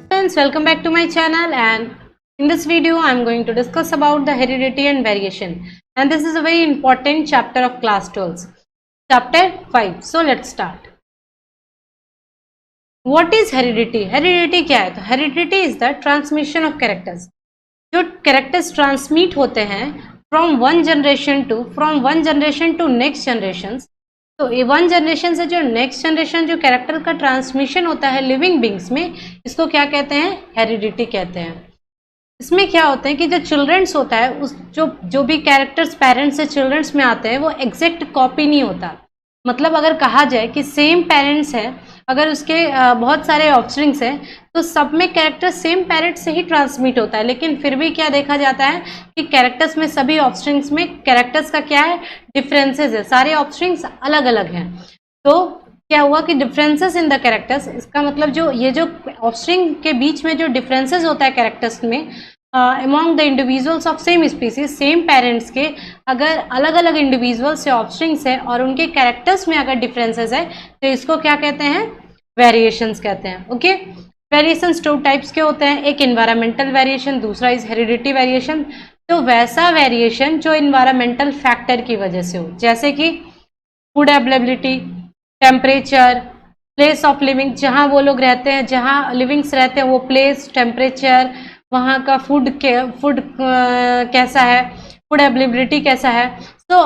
Friends, welcome back to my channel, and in this video I am going to discuss about the heredity and variation, and this is a very important chapter of class 12, chapter 5. So let's start. What is heredity? Heredity क्या है? तो heredity is the transmission of characters. जो characters transmit होते हैं from one generation to next generations. तो one generation से जो next generation जो कैरेक्टर का ट्रांसमिशन होता है लिविंग बींग्स में, इसको क्या कहते हैं? हेरिडिटी कहते हैं. इसमें क्या होता है कि जो चिल्ड्रंस होता है, उस जो भी कैरेक्टर्स पेरेंट्स से चिल्ड्रंस में आते हैं वो एग्जैक्ट कॉपी नहीं होता. मतलब अगर कहा जाए कि सेम पेरेंट्स है, अगर उसके बहुत सारे ऑफस्प्रिंग्स हैं, तो सब में कैरेक्टर सेम पेरेंट्स से ही ट्रांसमिट होता है. लेकिन फिर भी क्या देखा जाता है कि कैरेक्टर्स में, सभी ऑफस्प्रिंग्स में कैरेक्टर्स का क्या है? डिफरेंसेस है. सारे ऑफस्प्रिंग्स अलग अलग हैं. तो क्या हुआ कि डिफरेंसेस इन द कैरेक्टर्स, इसका मतलब जो ऑफस्प्रिंग के बीच में जो डिफरेंसेस होता है कैरेक्टर्स में among the individuals of same species, same parents के अगर अलग अलग इंडिविजुअल्स से ऑफस्प्रिंग्स है और उनके कैरेक्टर्स में अगर डिफरेंसेस है, तो इसको क्या कहते हैं? वेरिएशंस कहते हैं. ओके, वेरिएशंस टू टाइप्स के होते हैं. एक इन्वायरमेंटल वेरिएशन, दूसरा इज हेरिडिटी वेरिएशन. तो वैसा वेरिएशन जो इन्वायरमेंटल फैक्टर की वजह से हो, जैसे कि food availability, temperature, place of living, जहाँ वो लोग रहते हैं, जहाँ लिविंग्स रहते हैं, वो प्लेस, टेम्परेचर, वहाँ का फूड कैसा है, फूड अवेलेबिलिटी कैसा है, तो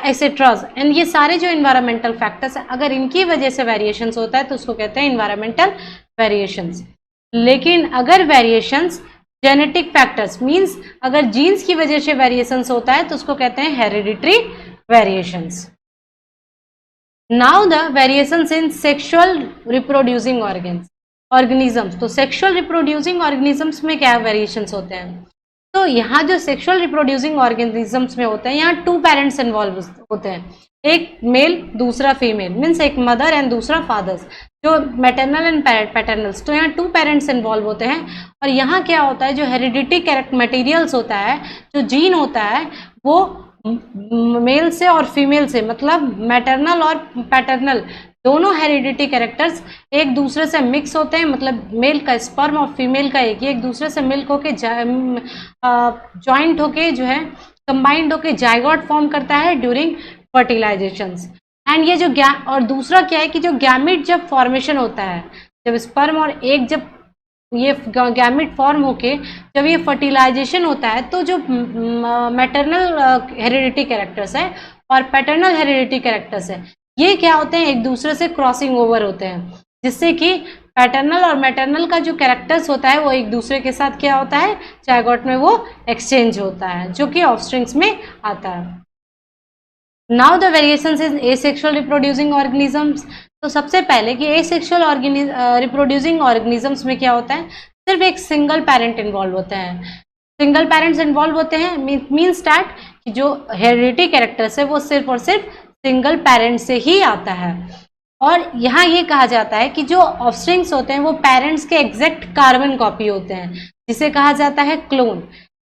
एक्सेट्राज. एंड ये सारे जो इन्वायरमेंटल फैक्टर्स हैं, अगर इनकी वजह से वेरिएशंस होता है तो उसको कहते हैं इन्वायरमेंटल वेरिएशंस. लेकिन अगर वेरिएशंस जेनेटिक फैक्टर्स मींस अगर जीन्स की वजह से वेरिएशंस होता है तो उसको कहते हैं hereditary variations. Now the variations in sexual reproducing organisms. तो सेक्सुअल रिप्रोड्यूसिंग ऑर्गेनिजम्स में क्या वेरिएशंस होते हैं? तो यहाँ जो सेक्सुअल रिप्रोड्यूसिंग ऑर्गेनिजम्स में होते हैं, यहाँ टू पेरेंट्स इन्वॉल्व होते हैं. एक मेल, दूसरा फीमेल, मीन्स एक मदर एंड दूसरा फादर्स, जो मैटरनल एंड पैटर्नल्स. तो यहाँ टू पेरेंट्स इन्वॉल्व होते हैं. और यहाँ क्या होता है, जो हेरिडिटी कैरेक्टर मटेरियल्स होता है, जो जीन होता है, वो मेल से और फीमेल से, मतलब मैटरनल और पैटर्नल दोनों हेरिडिटी कैरेक्टर्स एक दूसरे से मिक्स होते हैं. मतलब मेल का स्पर्म और फीमेल का एक दूसरे से मिल्क होके जॉइंट होके जो है कंबाइंड होके जाइगोट फॉर्म करता है ड्यूरिंग फर्टिलाइजेशंस. एंड ये जो और दूसरा क्या है कि जो गैमिट जब फॉर्मेशन होता है, जब स्पर्म और एग जब ये गैमिट फॉर्म होके जब ये फर्टिलाइजेशन होता है, तो जो मैटरनल हेरिडिटी कैरेक्टर्स है और पैटर्नल हेरिडिटी कैरेक्टर्स है, ये क्या होते हैं? एक दूसरे से क्रॉसिंग ओवर होते हैं, जिससे कि पैटर्नल और मैटरनल का जो कैरेक्टर्स होता है वो एक दूसरे के साथ क्या होता है? जाइगोट में वो एक्सचेंज होता है, जो कि ऑफस्प्रिंग्स में आता है. Now the variations in asexual reproducing organisms. तो सबसे पहले कि एसेक्सुअल रिप्रोड्यूसिंग ऑर्गेनिजम्स में क्या होता है? सिर्फ एक सिंगल पेरेंट इन्वॉल्व होते हैं. सिंगल पेरेंट्स इन्वॉल्व होते हैं मीन्स दैट कि जो हेरिडिटी कैरेक्टर्स है वो सिर्फ और सिर्फ सिंगल पेरेंट से ही आता है. और यहाँ ये कहा जाता है कि जो ऑफस्प्रिंग्स होते हैं वो पेरेंट्स के एग्जैक्ट कार्बन कॉपी होते हैं, जिसे कहा जाता है क्लोन.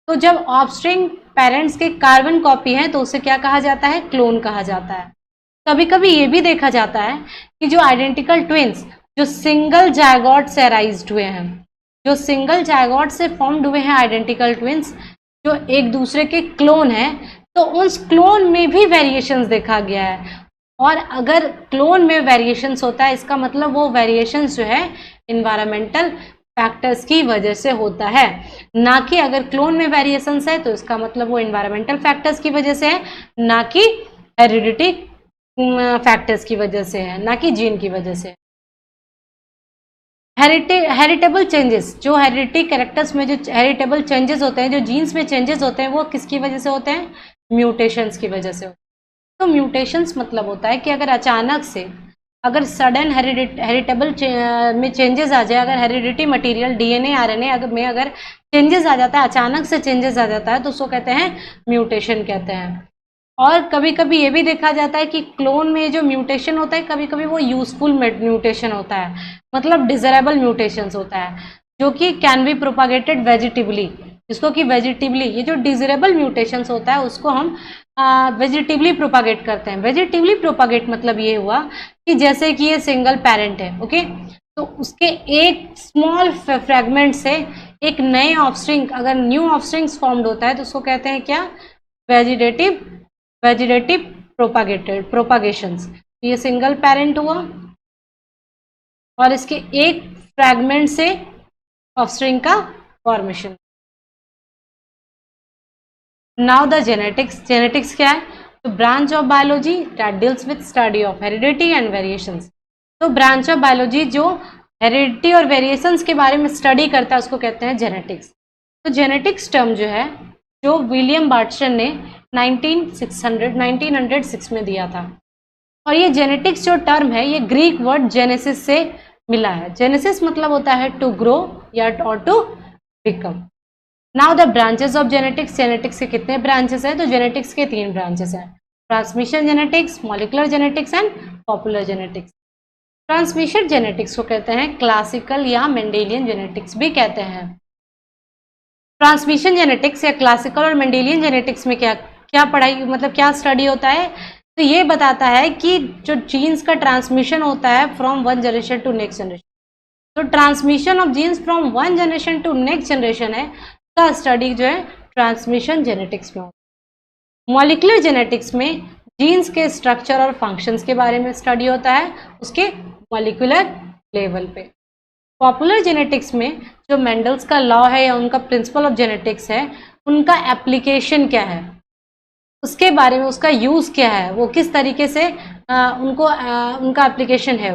तो जब ऑफस्प्रिंग पेरेंट्स के कार्बन कॉपी है तो उसे क्या कहा जाता है? क्लोन कहा जाता है. कभी कभी ये भी देखा जाता है कि जो आइडेंटिकल ट्विंस जो सिंगल जायगोट से अराइज्ड हुए हैं, जो सिंगल जायगोट से फॉर्म्ड हुए हैं आइडेंटिकल ट्विंस, जो एक दूसरे के क्लोन हैं, तो उस क्लोन में भी वेरिएशंस देखा गया है. और अगर क्लोन में वेरिएशंस होता है, इसका मतलब वो वेरिएशंस जो है इन्वायरमेंटल फैक्टर्स की वजह से होता है, ना कि अगर क्लोन में वेरिएशंस है तो इसका मतलब वो इन्वायरमेंटल फैक्टर्स की वजह से है, ना कि हेरिडिटी फैक्टर्स की वजह से है, ना कि जीन की वजह से. हेरिटेबल चेंजेस, जो हेरिडिटी कैरेक्टर्स में जो हेरिटेबल चेंजेस होते हैं, जो जीन्स में चेंजेस होते हैं, वो किसकी वजह से होते हैं? म्यूटेशंस की वजह से. तो म्यूटेशंस मतलब होता है कि अगर अचानक से अगर सडन हेरिटेबल में चेंजेस आ जाए, अगर हेरिडिटी मटेरियल डीएनए आरएनए में अगर चेंजेस आ जाता है, अचानक से चेंजेस आ जाता है, तो उसको कहते हैं म्यूटेशन कहते हैं. और कभी कभी ये भी देखा जाता है कि क्लोन में जो म्यूटेशन होता है, कभी कभी वो यूजफुल म्यूटेशन होता है, मतलब डिजरेबल म्यूटेशंस होता है, जो कि कैन बी प्रोपागेटेड वेजिटेबली, जिसको कि वेजिटेबली, ये जो डिजरेबल म्यूटेशंस होता है उसको हम वेजिटेटिवली प्रोपागेट करते हैं। वेजिटेटिवली प्रोपागेट मतलब ये हुआ कि जैसे कि ये सिंगल पेरेंट है, ओके, तो उसके एक स्मॉल फ्रेगमेंट से एक नए ऑफस्प्रिंग, अगर न्यू ऑफस्प्रिंग्स फॉर्म्ड होता है तो उसको कहते हैं क्या? वेजिटेटिव प्रोपागेशंस। ये सिंगल पेरेंट हुआ और इसके एक फ्रैगमेंट से ऑफस्प्रिंग का फॉर्मेशन। नाउ द जेनेटिक्स क्या है? तो branch of biology that deals with study of heredity and variations. तो ब्रांच ऑफ बायोलॉजी जो हेरिडिटी और वेरिएशंस के बारे में स्टडी करता है उसको कहते हैं जेनेटिक्स। तो जेनेटिक्स टर्म जो है, जो विलियम बार्टसन ने 1906 में दिया था, और ये जेनेटिक्स जो टर्म है ये ग्रीक वर्ड जेनेसिस से मिला है। जेनेसिस मतलब होता है टू ग्रो या और to become. Now the branches of genetics. Genetics के कितने ब्रांचेस हैं? तो जेनेटिक्स के 3 ब्रांचेस हैं, transmission genetics, molecular genetics and popular genetics. Transmission genetics को कहते हैं क्लासिकल या मेंडेलियन जेनेटिक्स भी कहते हैं। ट्रांसमिशन जेनेटिक्स या क्लासिकल और मेंडेलियन जेनेटिक्स में क्या पढ़ाई, मतलब क्या स्टडी होता है? तो ये बताता है कि जो जीन्स का ट्रांसमिशन होता है from one generation to next generation, तो transmission of genes from one generation to next generation है का स्टडी जो है ट्रांसमिशन जेनेटिक्स में होता है। मॉलिक्यूलर जेनेटिक्स में जीन्स के स्ट्रक्चर और फंक्शंस के बारे में स्टडी होता है उसके मॉलिक्यूलर लेवल पे। पॉपुलर जेनेटिक्स में जो मेंडल्स का लॉ है या उनका प्रिंसिपल ऑफ जेनेटिक्स है, उनका एप्लीकेशन क्या है, उसके बारे में, उसका यूज़ क्या है, वो किस तरीके से उनका एप्लीकेशन है,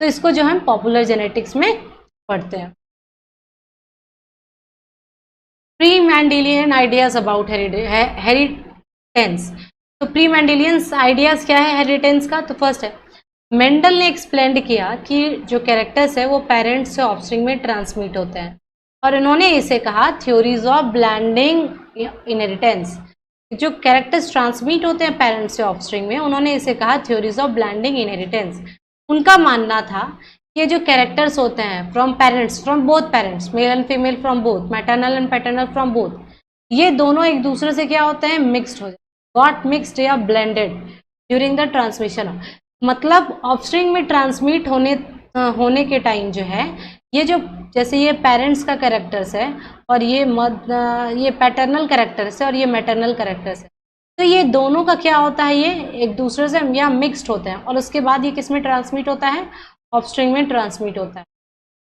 तो इसको जो हम पॉपुलर जेनेटिक्स में पढ़ते हैं। Pre Mendelian ideas about inheritance. तो प्री मैंडेलियन आइडियाज क्या है हेरिटेंस का? तो फर्स्ट है, मेंडल ने एक्सप्लेन किया कि जो कैरेक्टर्स है वो पेरेंट्स से ऑफस्प्रिंग में ट्रांसमिट होते हैं, और इन्होंने इसे कहा थ्योरीज ऑफ ब्लेंडिंग इनहेरिटेंस। जो कैरेक्टर्स ट्रांसमिट होते हैं पेरेंट्स से ऑफस्प्रिंग में, उन्होंने इसे कहा थ्योरीज ऑफ ब्लेंडिंग इनहेरिटेंस। उनका मानना था ये जो कैरेक्टर्स होते हैं from parents, from both parents, male and female from both, maternal and paternal from both, ये दोनों एक दूसरे से क्या होते हैं? मिक्सड हो जाते, गॉट मिक्सड या ब्लेंडेड ड्यूरिंग द ट्रांसमिशन। मतलब ऑफस्प्रिंग में ट्रांसमिट होने के टाइम जो है, ये जो जैसे ये पेरेंट्स का कैरेक्टर्स है और ये पैटर्नल कैरेक्टर्स है और ये मैटरनल कैरेक्टर्स है, तो ये दोनों का क्या होता है? ये एक दूसरे से यहाँ मिक्सड होते हैं और उसके बाद ये किस में ट्रांसमिट होता है? ऑफस्प्रिंग में ट्रांसमिट होता है।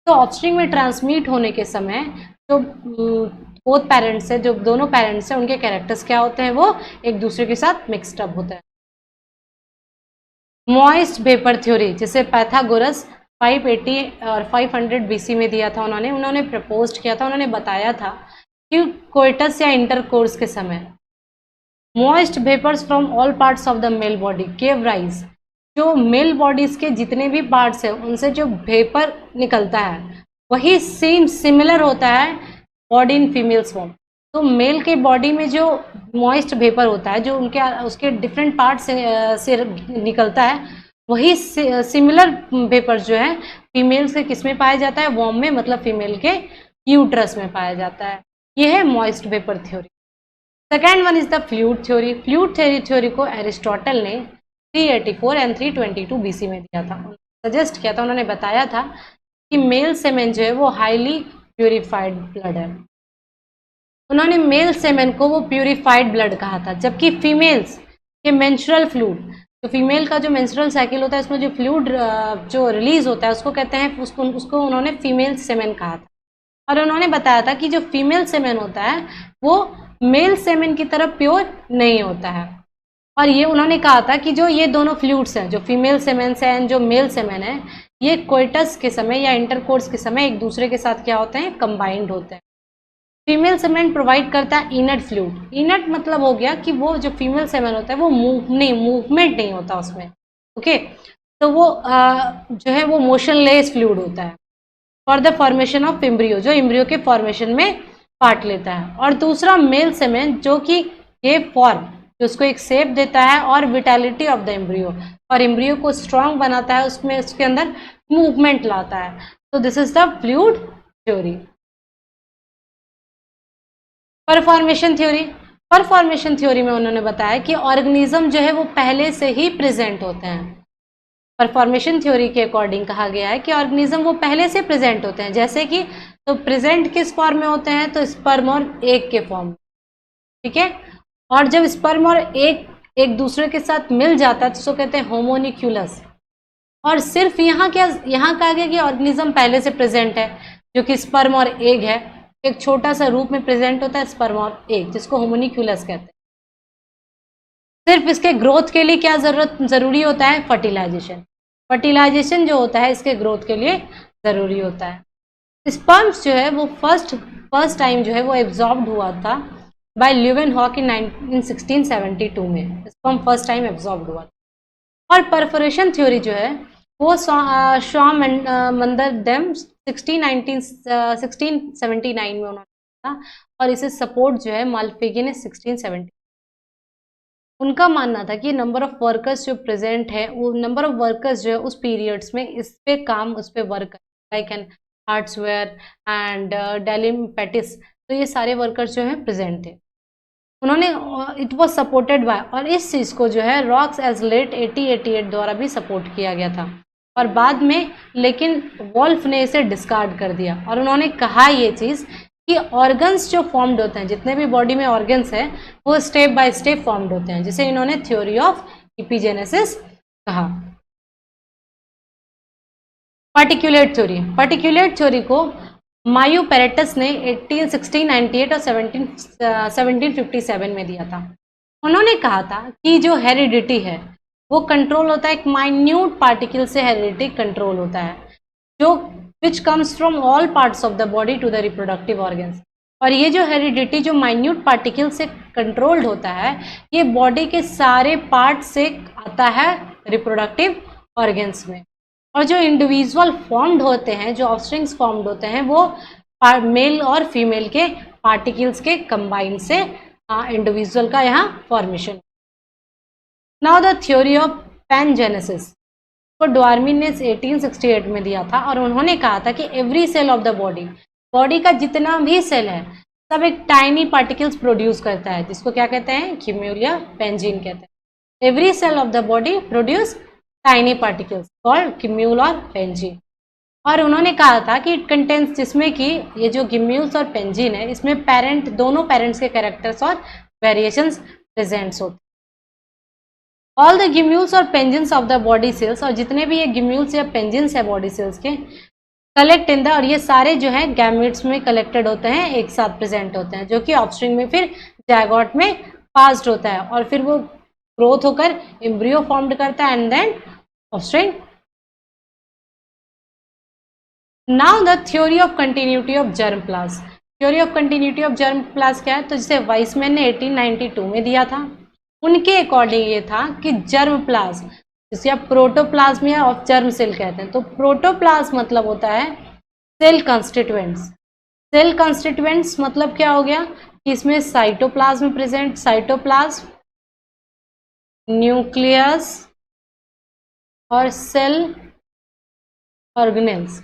तो ऑफस्प्रिंग में ट्रांसमिट होने के समय जो बोथ पेरेंट्स है, जो दोनों पेरेंट्स हैं, उनके कैरेक्टर्स क्या होते हैं? वो एक दूसरे के साथ मिक्सड अप होता है। मॉइस्ट वेपर थ्योरी, जिसे पैथागोरस 580 और 500 बीसी में दिया था, उन्होंने प्रपोज किया था, उन्होंने बताया था कि कोइटस या इंटरकोर्स के समय moist vapours from all parts of the male body gave rise. जो मेल बॉडीज के जितने भी पार्ट्स हैं उनसे जो वेपर निकलता है वही सेम सिमिलर होता है बॉडी इन फीमेल्स फॉर्म। तो मेल के बॉडी में जो मॉइस्ट वेपर होता है, जो उसके डिफरेंट पार्ट से निकलता है, वही सिमिलर वेपर जो है फीमेल्स के किस में पाया जाता है? वॉर्म में, मतलब फीमेल के यूट्रस में पाया जाता है। ये है moist vapour theory. Second one is the fluid theory. Fluid theory को एरिस्टोटल ने 384 एंड 322 बीसी में दिया था, सजेस्ट किया था, उन्होंने बताया था कि मेल सेमेन जो है वो हाईली प्यूरिफाइड ब्लड है। उन्होंने मेल सेमेन को वो प्यूरिफाइड ब्लड कहा था, जबकि फीमेल्स के मेंस्ट्रुअल फ्लूइड, तो फीमेल का जो मेंस्ट्रुअल साइकिल होता है उसमें जो फ्लूइड जो रिलीज होता है उसको कहते हैं, उसको उन्होंने फीमेल सेमेन कहा था। और उन्होंने बताया था कि जो फीमेल सेमेन होता है वो मेल सेमेन की तरह प्योर नहीं होता है। और ये उन्होंने कहा था कि जो ये दोनों फ्लूइड्स हैं, जो फीमेल सेमेन से एंड जो मेल सेमेन है, ये कोइटस के समय या इंटरकोर्स के समय एक दूसरे के साथ क्या होते हैं? कंबाइंड होते हैं। फीमेल सेमेन प्रोवाइड करता है इनट फ्लूइड। इनट मतलब हो गया कि वो जो फीमेल सेमेन होता है वो मूवमेंट नहीं होता उसमें, ओके, तो वो जो है वो मोशनलेस फ्लूइड होता है for the formation of embryo, जो एम्ब्रियो के फॉर्मेशन में पार्ट लेता है। और दूसरा मेल सेमेन जो कि ये फॉर्म, जो उसको एक शेप देता है और विटैलिटी ऑफ द एम्ब्रियो, और एम्ब्रियो को स्ट्रॉन्ग बनाता है, उसमें उसके अंदर मूवमेंट लाता है। तो this is the fluid theory. Preformation theory. Preformation theory में उन्होंने बताया कि ऑर्गेनिज्म जो है वो पहले से ही प्रेजेंट होते हैं। परफॉर्मेशन थ्योरी के अकॉर्डिंग कहा गया है कि ऑर्गेनिज्म वो पहले से प्रेजेंट होते हैं, जैसे कि तो प्रेजेंट किस फॉर्म में होते हैं, तो स्पर्म और एग के फॉर्म में, ठीक है। और जब स्पर्म और एग एक दूसरे के साथ मिल जाता है तो उसको कहते हैं होमोनिक्यूलस। और सिर्फ यहाँ कहा गया कि ऑर्गेनिज्म पहले से प्रेजेंट है, जो कि स्पर्म और एग है, एक छोटा सा रूप में प्रेजेंट होता है स्पर्म और एग, जिसको होमोनिक्यूलस कहते हैं। सिर्फ इसके ग्रोथ के लिए क्या जरूरी होता है, फर्टिलाइजेशन। फर्टिलाइजेशन जो होता है इसके ग्रोथ के लिए जरूरी होता है। स्पर्म्स जो है वो फर्स्ट टाइम जो है वो एब्जॉर्ब्ड हुआ था बाय ल्यूवेनहॉक इन 1672 में। स्पर्म फर्स्ट टाइम एब्जॉर्ब्ड हुआ था। और परफोरेशन थ्योरी जो है वो शॉम मंदर डेम 1679 में उन्होंने था, और इसे सपोर्ट जो है माल्फिगी ने 1670। उनका मानना था कि नंबर ऑफ वर्कर्स जो प्रेजेंट है, वो नंबर ऑफ वर्कर्स जो है उस पीरियड्स में इस पे work like an Hartsoeker and Dalenpatius, तो ये सारे वर्कर्स जो हैं प्रेजेंट थे। उन्होंने इट वाज सपोर्टेड बाय, और इस चीज़ को जो है रॉक्स एज लेट 1888 द्वारा भी सपोर्ट किया गया था, और बाद में लेकिन वॉल्फ ने इसे डिस्कार्ड कर दिया। और उन्होंने कहा ये चीज़ कि ऑर्गन्स जो फॉर्म्ड होते हैं, जितने भी बॉडी में ऑर्गन्स हैं, वो स्टेप बाय स्टेप फॉर्म्ड होते हैं, जिसे इन्होंने थ्योरी ऑफ इपिजेनेसिस कहा। पार्टिकुलेट थ्योरी को मायू पेरेटस ने 1698 और 1757 में दिया था। उन्होंने कहा था कि जो हेरिडिटी है वो कंट्रोल होता है, एक माइन्यूट पार्टिकल से हेरिडिटी कंट्रोल होता है, जो which comes from all parts of the body to the reproductive organs। और ये जो हेरिडिटी जो माइन्यूट पार्टिकल से कंट्रोल्ड होता है, ये बॉडी के सारे पार्ट से आता है रिप्रोडक्टिव ऑर्गन्स में। और जो इंडिविजुअल फॉर्म्ड होते हैं, जो ऑफस्प्रिंग्स फॉर्म्ड होते हैं, वो मेल और फीमेल के पार्टिकल्स के कंबाइन से इंडिविजुअल का यहाँ formation. Now the theory of pangenesis को डार्विन ने 1868 में दिया था, और उन्होंने कहा था कि every cell of the body का जितना भी सेल है सब एक टाइनी पार्टिकल्स प्रोड्यूस करता है, जिसको क्या कहते हैं, क्यूम्यूल या पेंजिन कहते हैं। Every cell of the body produce tiny particles called gemmules और पेंजिन। और उन्होंने कहा था कि इट कंटेन्स, जिसमें कि ये जो गिम्यूल्स और पेंजिन है, इसमें दोनों पेरेंट्स के कैरेक्टर्स और वेरिएशंस प्रेजेंट्स होते हैं। ऑल द गिम्यूल्स और पेंजिन्स ऑफ द बॉडी सेल्स, और जितने भी ये गिम्यूल्स या पेंजिन्स है बॉडी सेल्स के, कलेक्ट इन द, और ये सारे जो है गैमेट्स में कलेक्टेड होते हैं, एक साथ प्रेजेंट होते हैं, जो कि ऑफस्प्रिंग में फिर जायगोट में पास्ड होता है, और फिर वो ग्रोथ होकर एम्ब्रियो फॉर्म्ड करता है and then offspring. Now the theory of continuity of germ plasm. Theory of continuity of germ plasm क्या है, तो जिसे वाइसमैन ने 1892 में दिया था। उनके अकॉर्डिंग ये था कि जर्म प्लाज्म, जिसे आप प्रोटोप्लाज्म ऑफ जर्म सेल कहते हैं, तो प्रोटोप्लाज्म मतलब होता है सेल कंस्टिट्यूएंट्स। सेल कंस्टिट्यूएंट्स मतलब क्या हो गया कि इसमें साइटोप्लाज्म प्रेजेंट, साइटोप्लाज्म, न्यूक्लियस और सेल ऑर्गेनेल्स,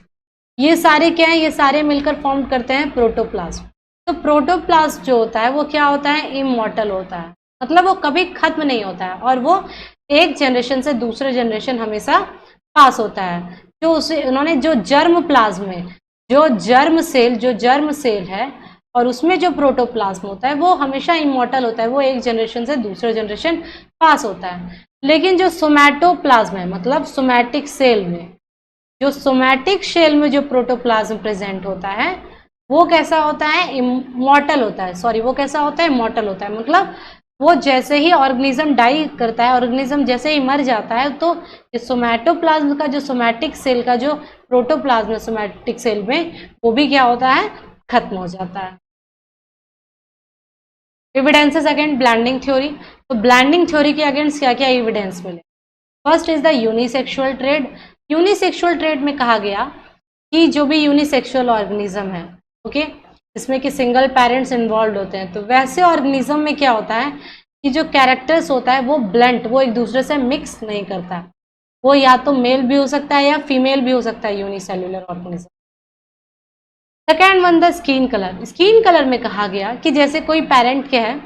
ये सारे क्या है, ये सारे मिलकर फॉर्म करते हैं प्रोटोप्लाज्म। तो प्रोटोप्लाज्म जो होता है वो क्या होता है, इमॉर्टल होता है, मतलब वो कभी खत्म नहीं होता है, और वो एक जनरेशन से दूसरे जनरेशन हमेशा पास होता है। जो उसे उन्होंने जो जर्म प्लाज्म में जो जर्म सेल है और उसमें जो प्रोटोप्लाज्म होता है वो हमेशा इमॉर्टल होता है, वो एक जनरेशन से दूसरे जनरेशन पास होता है। लेकिन जो सोमैटोप्लाज्म है, मतलब सोमैटिक सेल में, जो सोमैटिक सेल में जो प्रोटोप्लाज्म प्रेजेंट होता है वो कैसा होता है, इमॉर्टल होता है। सॉरी, वो कैसा होता है, इमॉर्टल होता है, मतलब वो जैसे ही ऑर्गेनिज्म डाई करता है, ऑर्गेनिज्म जैसे ही मर जाता है, तो ये सोमैटोप्लाज्म का जो सोमैटिक सेल का जो प्रोटोप्लाज्म है सोमैटिक सेल में, वो भी क्या होता है, खत्म हो जाता है। Evidences against blending theory. तो ब्लैंडिंग थ्योरी के अगेंस्ट क्या क्या एविडेंस मिले। First is the unisexual trade. Unisexual trade में कहा गया कि जो भी यूनिसेक्सुअल ऑर्गेनिज्म है, ओके, जिसमें कि सिंगल पेरेंट्स इन्वॉल्व होते हैं, तो वैसे ऑर्गेनिज्म में क्या होता है कि जो कैरेक्टर्स होता है वो ब्लंट, वो एक दूसरे से मिक्स नहीं करता है, वो या तो मेल भी हो सकता है या फीमेल भी हो सकता है, unicellular organism. Second one the skin colour. Skin colour में कहा गया कि जैसे कोई पेरेंट क्या है,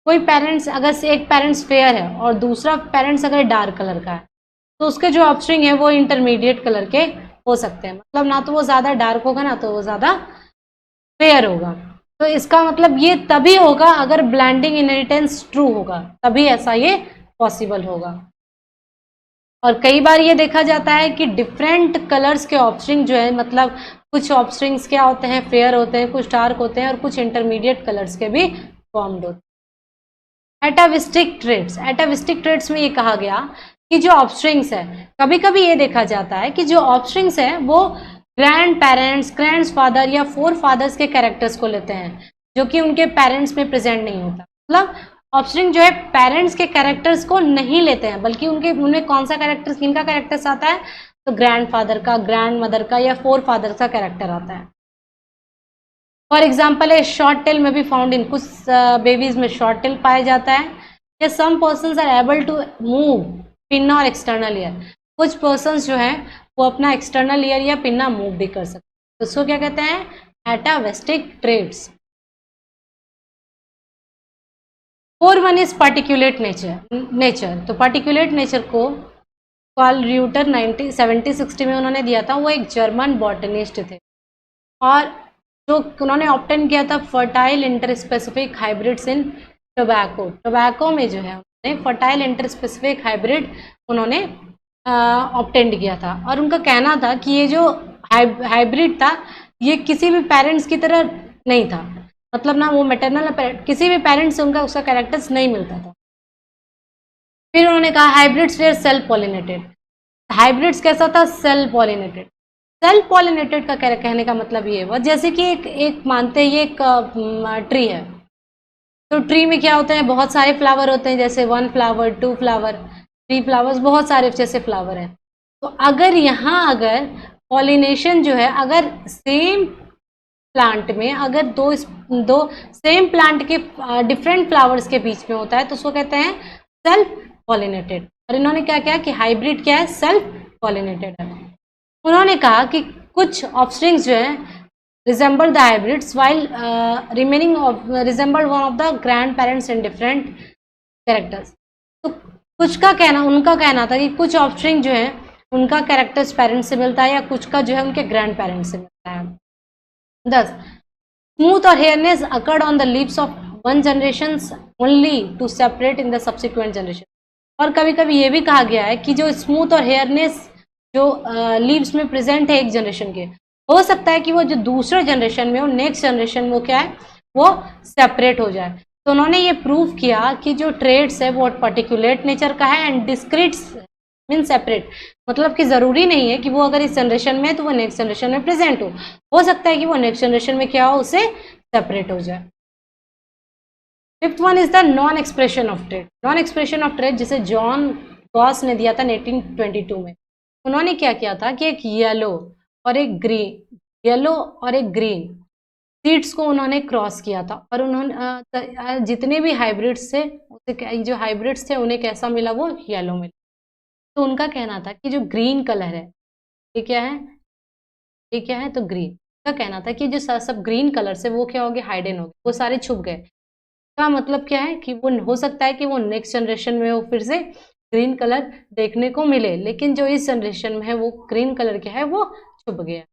कोई पेरेंट्स अगर से एक पेरेंट्स फेयर है और दूसरा पेरेंट्स अगर डार्क कलर का है, तो उसके जो ऑफस्प्रिंग है वो इंटरमीडिएट कलर के हो सकते हैं, मतलब ना तो वो ज़्यादा डार्क होगा ना तो वो ज़्यादा फेयर होगा। तो इसका मतलब ये तभी होगा अगर ब्लेंडिंग इनहेरिटेंस ट्रू होगा, तभी ऐसा ये पॉसिबल होगा। और कई बार ये देखा जाता है कि डिफरेंट कलर्स के ऑफस्प्रिंग जो है, मतलब कुछ ऑफस्प्रिंग्स क्या होते हैं, फेयर होते हैं, कुछ डार्क होते हैं और कुछ इंटरमीडिएट कलर्स के भी फॉर्म्ड होते हैं। एटाविस्टिक ट्रेट्स, एटाविस्टिक ट्रेट्स में ये कहा गया कि जो ऑफस्प्रिंग्स है, कभी कभी ये देखा जाता है कि जो ऑफस्प्रिंग्स है वो ग्रैंड पेरेंट्स, ग्रैंड फादर या फोर फादर्स के कैरेक्टर्स को लेते हैं, जो कि उनके पेरेंट्स में प्रेजेंट नहीं होता। मतलब ऑफस्प्रिंग जो है पेरेंट्स के कैरेक्टर्स को नहीं लेते हैं, बल्कि उनमें कौन सा कैरेक्टर्स, किनका कैरेक्टर्स आता है, तो ग्रैंड फादर का, ग्रैंड मदर का या फोर फादर का कैरेक्टर आता है। फॉर एग्जाम्पल है शॉर्ट टेल में भी फाउंड इन, कुछ बेबीज में शॉर्ट टेल पाया जाता है। या some persons are able to move pinna और एक्सटर्नल ईयर, कुछ पर्सन्स जो है वो अपना एक्सटर्नल ईयर या पिन्ना मूव भी कर सकते हैं, तो उसको क्या कहते हैं, atavistic traits. Four one is particulate nature, तो पार्टिकुलेट नेचर को कार्ल र्यूटर 1760 में उन्होंने दिया था। वो एक जर्मन बॉटनिस्ट थे और जो उन्होंने ऑब्टेन किया था fertile interspecific hybrids in tobacco, tobacco में जो है उन्होंने फर्टाइल इंटरस्पेसिफिक हाइब्रिड उन्होंने ऑब्टेन किया था। और उनका कहना था कि ये जो हाइब्रिड था ये किसी भी पेरेंट्स की तरह नहीं था, मतलब ना वो मैटरनल किसी भी पेरेंट्स से उनका उसका कैरेक्टर्स नहीं मिलता था। फिर उन्होंने कहा hybrids were self pollinated, hybrids कैसा था, सेल्फ पॉलिनेटेड। सेल्फ पॉलिनेटेड का कहने का मतलब ये हुआ जैसे कि एक मानते हैं ये एक ट्री है, तो ट्री में क्या होते हैं, बहुत सारे फ्लावर होते हैं, जैसे 1 फ्लावर, 2 फ्लावर, 3 फ्लावर्स, बहुत सारे जैसे फ्लावर हैं। तो अगर यहाँ अगर पॉलिनेशन जो है, अगर सेम प्लांट में अगर दो सेम प्लांट के डिफरेंट फ्लावर्स के बीच में होता है तो उसको कहते हैं सेल्फ पॉलिनेटेड। और इन्होंने क्या किया कि हाइब्रिड क्या है, सेल्फ पॉलिनेटेड है। उन्होंने कहा कि कुछ ऑफस्प्रिंग्स जो है resemble the hybrids while remaining resemble one of the grand parents in different characters. तो कुछ का कहना, उनका कहना था कि कुछ ऑफस्प्रिंग जो है उनका कैरेक्टर्स पेरेंट्स से मिलता है या कुछ का जो है उनके ग्रैंड पेरेंट्स से मिलता है। 10 स्मूथ और hairiness occurred on the leaves of one generation only to separate in the subsequent generation. और कभी कभी ये भी कहा गया है कि जो स्मूथ और हेयरनेस जो लीव्स में प्रेजेंट है एक जनरेशन के, हो सकता है कि वो जो दूसरे जनरेशन में हो, नेक्स्ट जनरेशन में वो क्या है, वो सेपरेट हो जाए। तो उन्होंने ये प्रूव किया कि जो ट्रेड्स है वो पार्टिकुलेट नेचर का है एंड डिस्क्रीट्स मीन सेपरेट, मतलब कि जरूरी नहीं है कि वो अगर इस जनरेशन में है तो वो नेक्स्ट जनरेशन में प्रेजेंट हो सकता है कि वो नेक्स्ट जनरेशन में क्या हो, उसे सेपरेट हो जाए। Fifth one is the non expression of trade, non expression of trade जिसे जॉन गॉस ने दिया था 1822 में। उन्होंने क्या किया था कि एक येलो और एक ग्रीन सीड्स को उन्होंने क्रॉस किया था और उन्होंने जितने भी हाइब्रिड्स थे जो हाइब्रिड्स थे उन्हें कैसा मिला, वो येलो मिला। तो उनका कहना था कि जो ग्रीन कलर है ये क्या है, ये क्या है, तो ग्रीन का कहना था कि जो सब ग्रीन कलर से वो क्या हो गए, हाइडन हो गए, वो सारे छुप गए। का मतलब क्या है कि वो हो सकता है कि वो नेक्स्ट जनरेशन में वो फिर से ग्रीन कलर देखने को मिले, लेकिन जो इस जनरेशन में है वो ग्रीन कलर क्या है, वो छुप गया।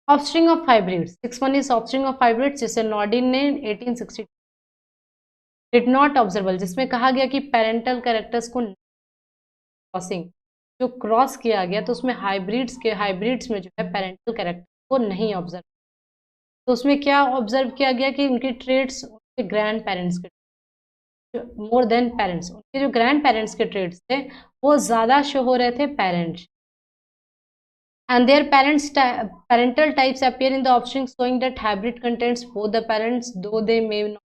Offspring of hybrids, 6 is offspring of hybrids जिसे नॉर्डिन ने 1860 डिड नॉट ऑब्जर्वेबल, जिसमें कहा गया कि पेरेंटल कैरेक्टर्स को क्रॉसिंग जो क्रॉस किया गया तो उसमें हाइब्रिड्स में जो है पेरेंटल कैरेक्टर को नहीं ऑब्जर्व, तो उसमें क्या ऑब्जर्व किया गया कि उनके ट्रेड्स उनके ग्रैंड पेरेंट्स के मोर देन पेरेंट्स, उनके जो ग्रैंड पेरेंट्स के ट्रेड्स थे वो ज़्यादा शो हो रहे थे parents, and their parental types appear in the offspring showing that hybrid contains both the parents though they may not।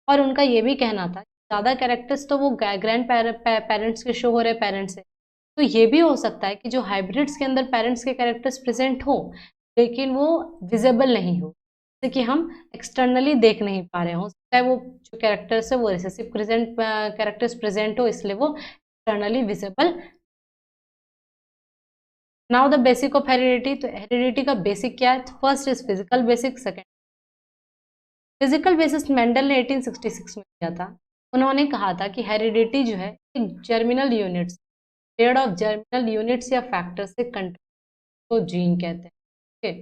और उनका ये भी कहना था ज़्यादा कैरेक्टर्स तो वो ग्रैंड पेरेंट्स के शो हो रहे पेरेंट्स से, तो ये भी हो सकता है कि जो हाइब्रिड्स के अंदर पेरेंट्स के कैरेक्टर्स प्रेजेंट हो लेकिन वो विजिबल नहीं हो, जैसे कि हम एक्सटर्नली देख नहीं पा रहे हो सकता है वो जो कैरेक्टर्स है वो रिसेसिव कैरेक्टर्स प्रेजेंट हो इसलिए वो externally visible. Now the basic of heredity, तो हेरिडिटी का बेसिक क्या है, first is physical basic, second physical basis Mendel ने 1866 में दिया था। उन्होंने कहा था कि हेरिडिटी जो है एक germinal units, pair of germinal units या फैक्टर से कंट्रोल को जीन कहते हैं। ओके,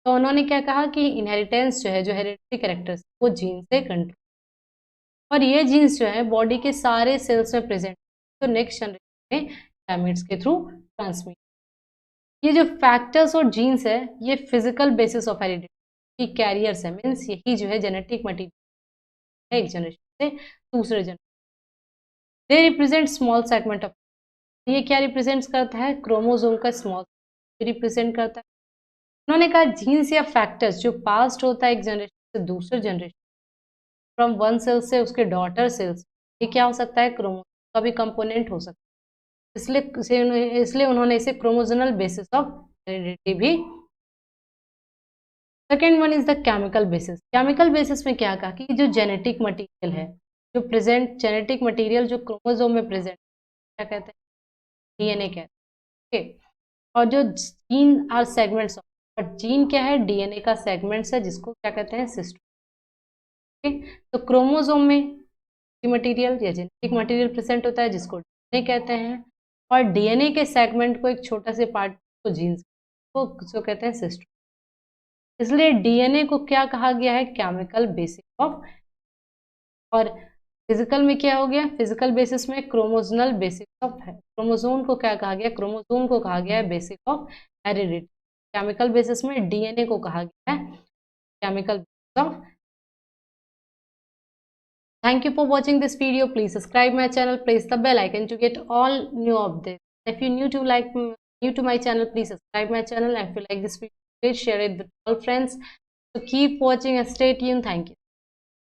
तो उन्होंने क्या कहा कि इनहेरिटेंस जो है, जो हेरिडिटी कैरेक्टर्स, वो जीन से कंट्रोल, और ये जीन्स जो है बॉडी के सारे सेल्स में प्रेजेंट, तो नेक्स्ट जनरेशन में गैमेट्स के थ्रू ट्रांसमिट। ये जो फैक्टर्स और जीन्स है, ये फिजिकल बेसिस ऑफ हेरिडिटी की कैरियर्स है, मीन्स यही जो है जेनेटिक मटीरियल है एक जनरेशन से दूसरे generation. They represent small segment of, ये क्या रिप्रेजेंट करता है? क्रोमोसोम का स्मॉल रिप्रेजेंट करता है। उन्होंने कहा जीन्स या फैक्टर्स जो पास्ट होता है एक जनरेशन से दूसरे जनरेशन, फ्रॉम वन सेल से उसके डॉटर सेल्स, ये क्या हो सकता है? क्रोमोसोम का भी कंपोनेंट हो सकता है। इसलिए उन्होंने इसे क्रोमोजोनल बेसिस ऑफ हेरिडिटी भी। Second one is the chemical basis. Chemical basis में क्या कहा कि जो जेनेटिक मटीरियल है, जो प्रेजेंट जेनेटिक मटीरियल जो क्रोमोसोम में प्रेजेंट, क्या कहते हैं? डीएनए कहते हैं। ओके, और जो जीन आर सेगमेंट्स, और जीन क्या है? डीएनए का सेगमेंट्स है, जिसको क्या कहते हैं? सिस्टम। ओके, तो क्रोमोसोम में मटीरियल या जेनेटिक मटीरियल प्रेजेंट होता है, जिसको डीएनए कहते हैं, और डीएनए के सेगमेंट को, एक छोटा से पार्ट को जीन्स को जो कहते हैं सिस्टम। इसलिए डीएनए को क्या कहा गया है? Chemical basis of. और फिजिकल में क्या हो गया? फिजिकल बेसिस में क्रोमोजोनल बेसिस ऑफ है। क्रोमोसोम को क्या कहा गया? क्रोमोसोम को कहा गया है basis of heredity. Chemical basis में डीएनए को कहा गया है chemical basis of. Thank you for watching this video. Please subscribe my channel, press the bell icon to get all new updates. If you're new to my channel, please subscribe my channel. And if you like this video, please share it with all friends. So keep watching and stay tuned. Thank you.